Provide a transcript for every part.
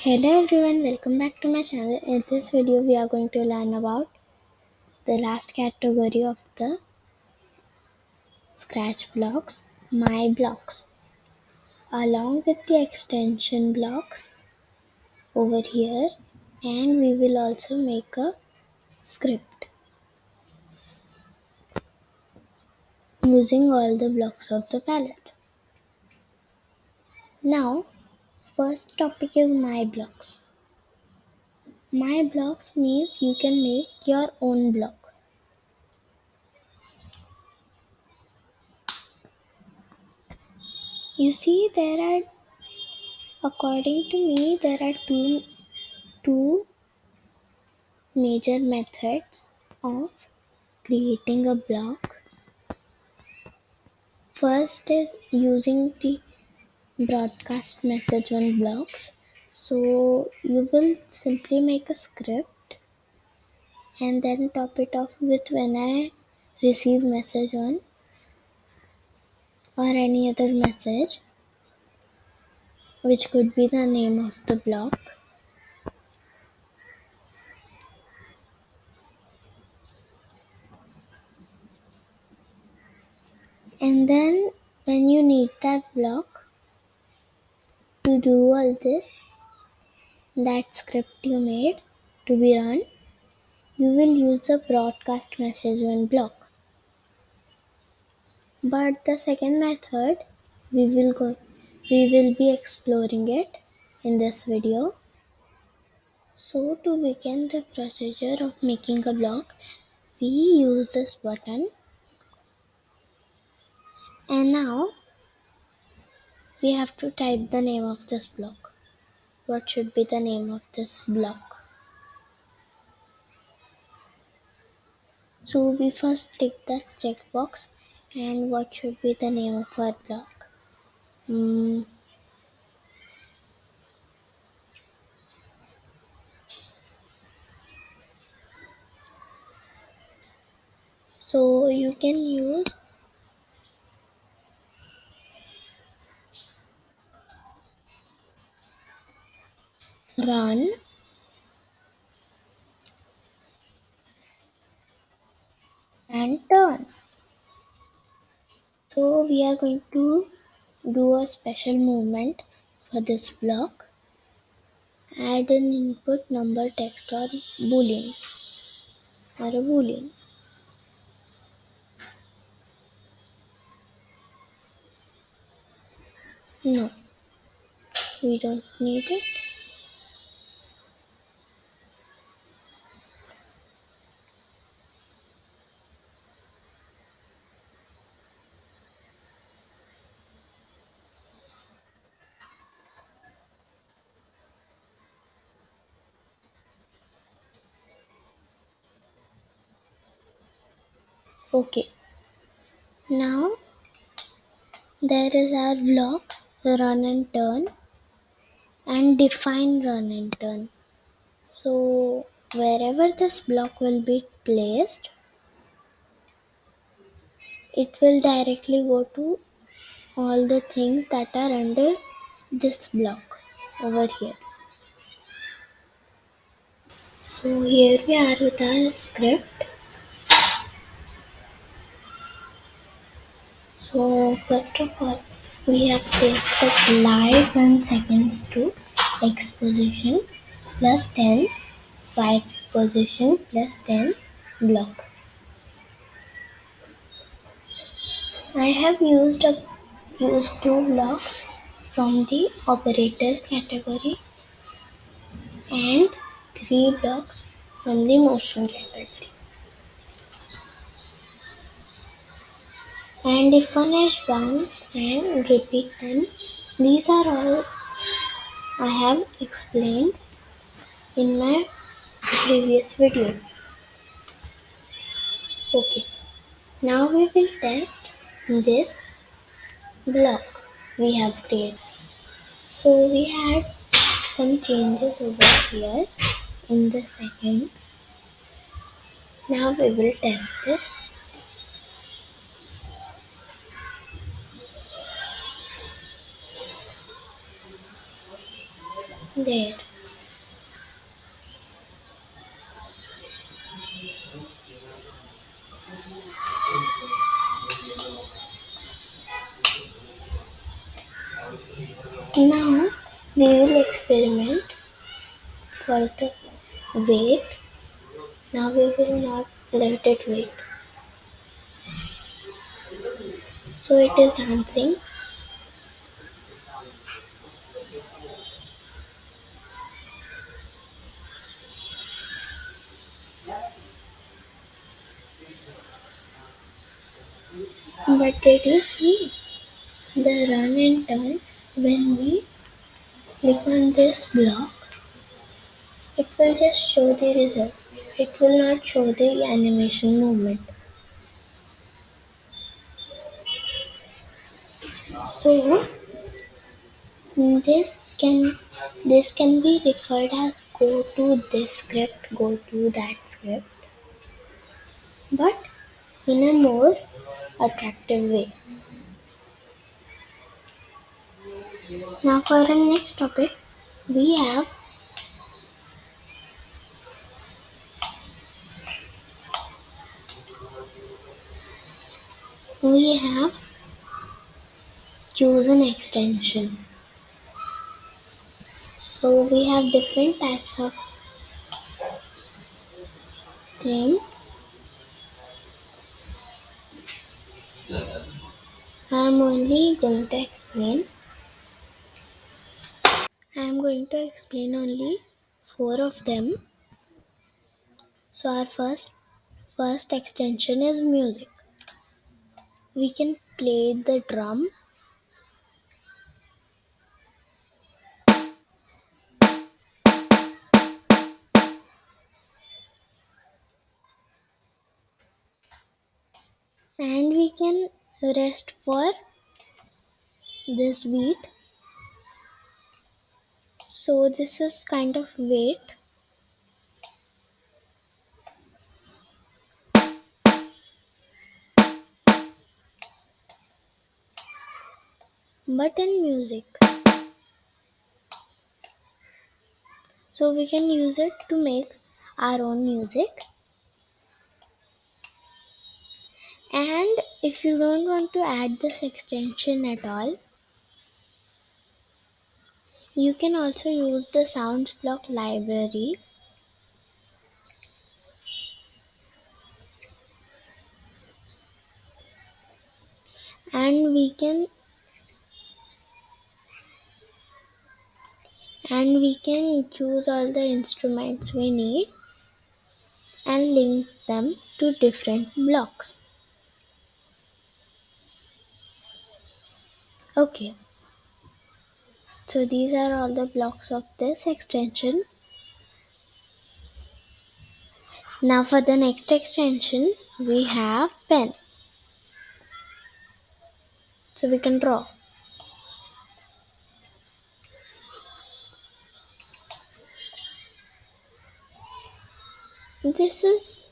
Hello everyone, welcome back to my channel. In this video, we are going to learn about the last category of the Scratch blocks, My Blocks, along with the extension blocks over here, and we will also make a script using all the blocks of the palette. Now, first topic is My Blocks. My Blocks means you can make your own block. You see, according to me, there are two major methods of creating a block. First is using the broadcast message on blocks. So you will simply make a script and then top it off with when I receive message on or any other message, which could be the name of the block. And then when you need that block to do all this, that script you made to be run, you will use the broadcast message when block. But the second method, we will be exploring it in this video. So to begin the procedure of making a block, we use this button, and now we have to type the name of this block. What should be the name of this block? So we first tick the checkbox, and what should be the name of our block? Hmm. So you can use run and turn. So we are going to do a special movement for this block. Add an input number, text or boolean or a boolean. No, we don't need it. Okay, now there is our block run and turn and define run and turn. So wherever this block will be placed, it will directly go to all the things that are under this block over here. So here we are with our script. So first of all, we have placed the live 1 seconds to x position plus 10, y position plus 10 block. I have used two blocks from the operators category and three blocks from the motion category. And if one hash bounce and repeat, then these are all I have explained in my previous videos. Okay, now we will test this block we have created. So we had some changes over here in the seconds. Now we will test this. There. will experiment for the weight. Now we will not let it wait. So it is dancing. But did you see the run and turn when we click on this block? It will just show the result. It will not show the animation movement. So this can this can be referred as go to this script, go to that script, but in a more attractive way. Now for our next topic, we have we have choose an extension. So we have different types of things. I'm only going to explain. I'm going to explain only four of them. So our first extension is music. We can play the drum and we can rest for this beat. So this is kind of weight, but in music. So we can use it to make our own music. And if you don't want to add this extension at all, you can also use the sounds block library, and we can choose all the instruments we need and link them to different blocks. Okay, so these are all the blocks of this extension. Now for the next extension, we have pen. So we can draw. This is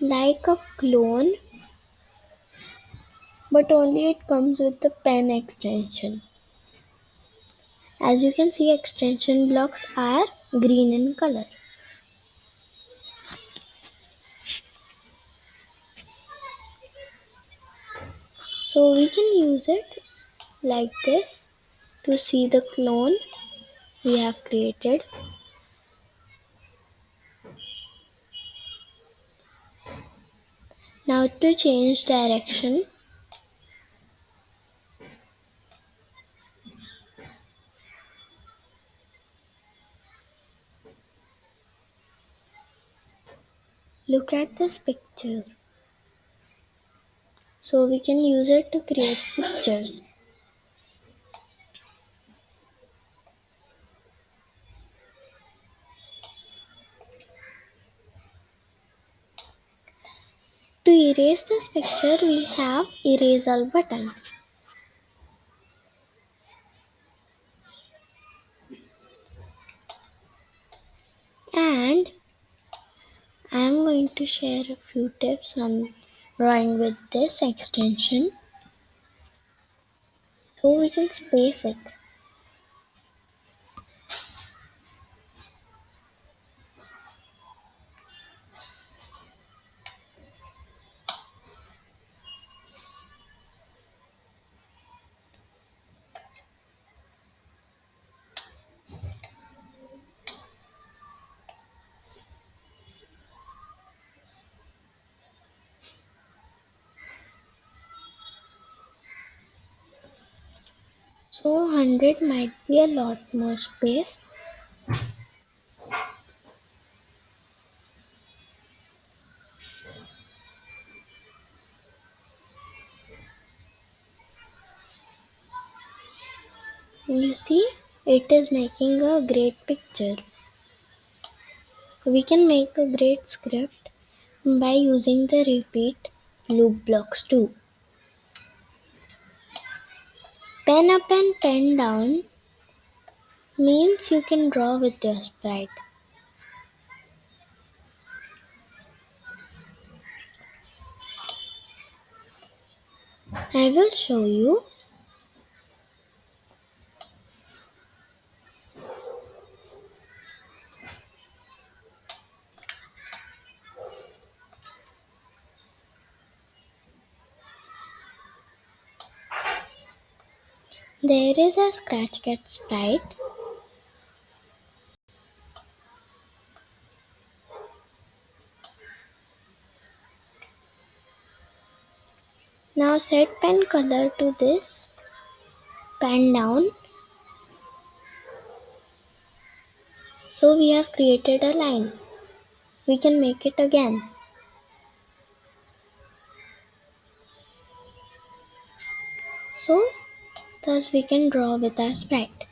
like a clone, but only it comes with the pen extension. As you can see, extension blocks are green in color. So we can use it like this to see the clone we have created. Now to change direction, look at this picture. So we can use it to create pictures. To erase this picture, we have erase all button. And I am going to share a few tips on drawing with this extension so we can space it. So 100 might be a lot more space. You see, it is making a great picture. We can make a great script by using the repeat loop blocks too. Pen up and pen down means you can draw with your sprite. I will show you. There is a Scratch Cat sprite. Now set pen color to this, pen down. So we have created a line. We can make it again. So thus we can draw with our sprite.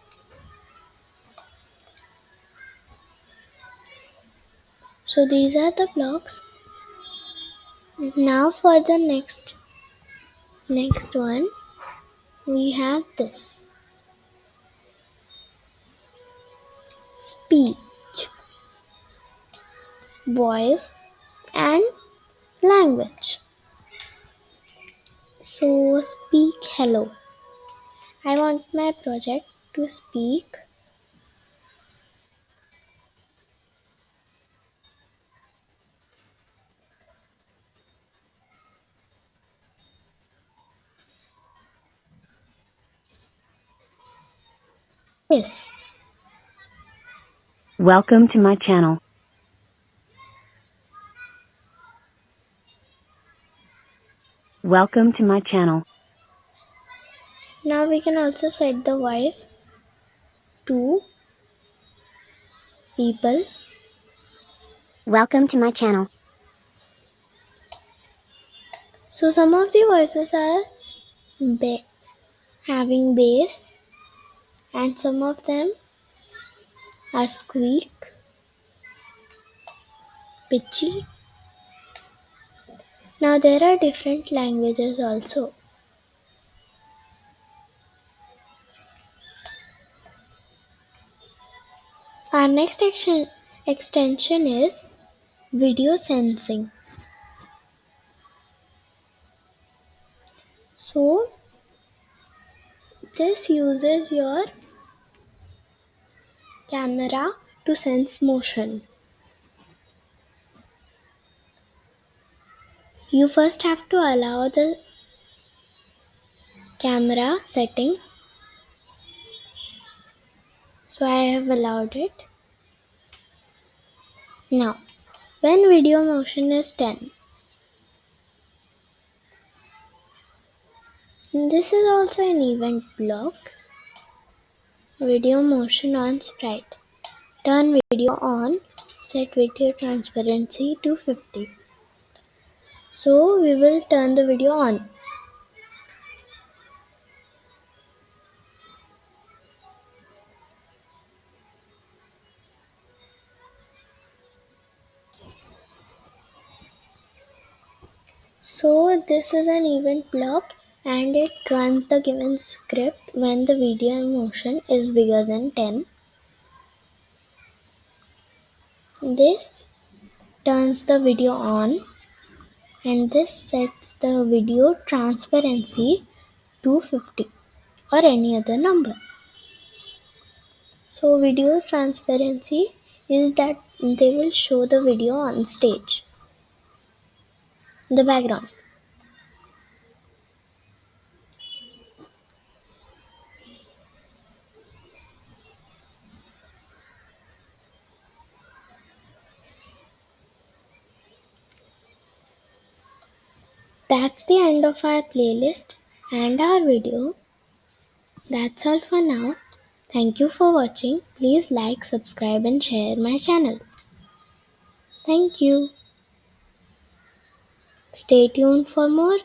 So these are the blocks. Now for the next one, we have this speech, voice and language. So speak hello. I want my project to speak this. Welcome to my channel. Welcome to my channel. Now we can also set the voice to people. Welcome to my channel. So some of the voices are having bass and some of them are squeak, pitchy. Now there are different languages also. Our next extension is video sensing. So this uses your camera to sense motion. You first have to allow the camera setting. So I have allowed it. Now when video motion is 10, this is also an event block. Video motion on sprite. Turn video on. Set video transparency to 50. So we will turn the video on. So this is an event block and it runs the given script when the video motion is bigger than 10. This turns the video on and this sets the video transparency to 50 or any other number. So video transparency is that they will show the video on stage, the background. That's the end of our playlist and our video. That's all for now. Thank you for watching. Please like, subscribe and share my channel. Thank you. Stay tuned for more.